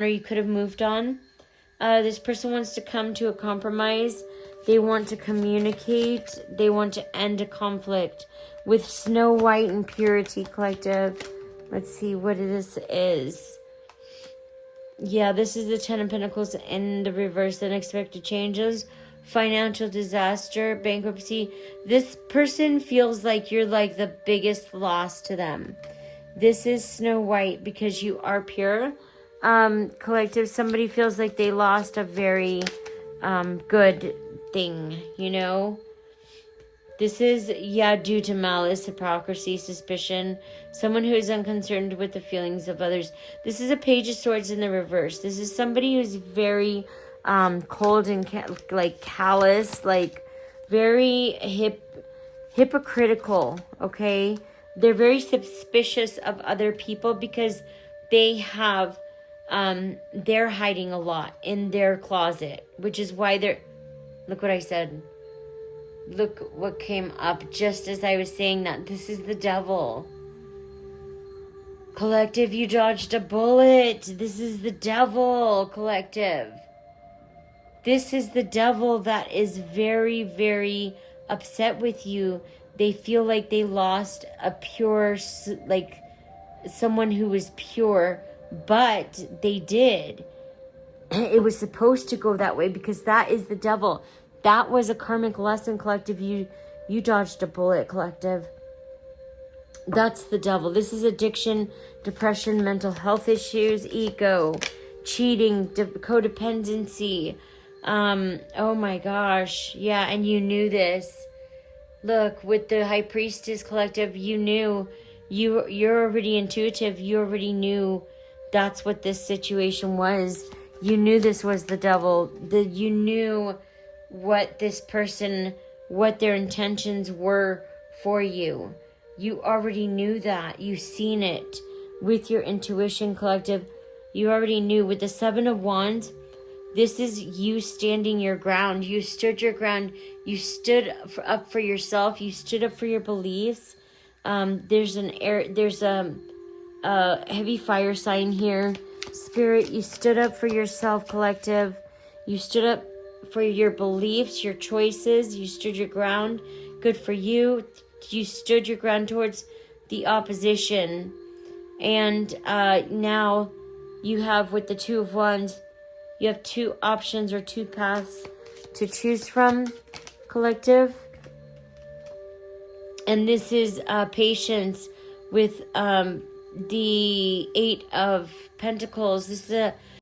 or you could have moved on. This person wants to come to a compromise. They want to communicate. They want to end a conflict with Snow White and Purity Collective. Let's see what this is. Yeah, this is the Ten of Pentacles in the reverse. Unexpected changes, financial disaster, bankruptcy. This person feels like you're like the biggest loss to them. This is Snow White because you are pure. Collective, somebody feels like they lost a very good thing, you know? This is, due to malice, hypocrisy, suspicion. Someone who is unconcerned with the feelings of others. This is a Page of Swords in the reverse. This is somebody who's very cold and callous, like very hypocritical, okay? They're very suspicious of other people because they have, they're hiding a lot in their closet, which is why they're, look what I said. Look what came up just as I was saying that. This is the devil. Collective, you dodged a bullet. This is the devil, collective. This is the devil that is very, very upset with you. They feel like they lost a pure, like someone who was pure, but they did. It was supposed to go that way because that is the devil. That was a karmic lesson, collective. You dodged a bullet, collective. That's the devil. This is addiction, depression, mental health issues, ego, cheating, codependency. Oh my gosh. Yeah, and you knew this. Look, with the High Priestess, collective, you knew. You're already intuitive. You already knew that's what this situation was. You knew this was the devil. You knew what this person, what their intentions were for you. You already knew that. You seen it with your intuition, collective. You already knew. With the Seven of Wands, this is you standing your ground. You stood your ground. You stood up for yourself. You stood up for your beliefs. There's a heavy fire sign here. Spirit, you stood up for yourself, collective. You stood up for your beliefs, your choices. You stood your ground. Good for you. You stood your ground towards the opposition. And now you have, with the Two of Wands, you have two options or two paths to choose from, collective. And this is patience with the Eight of Pentacles. This is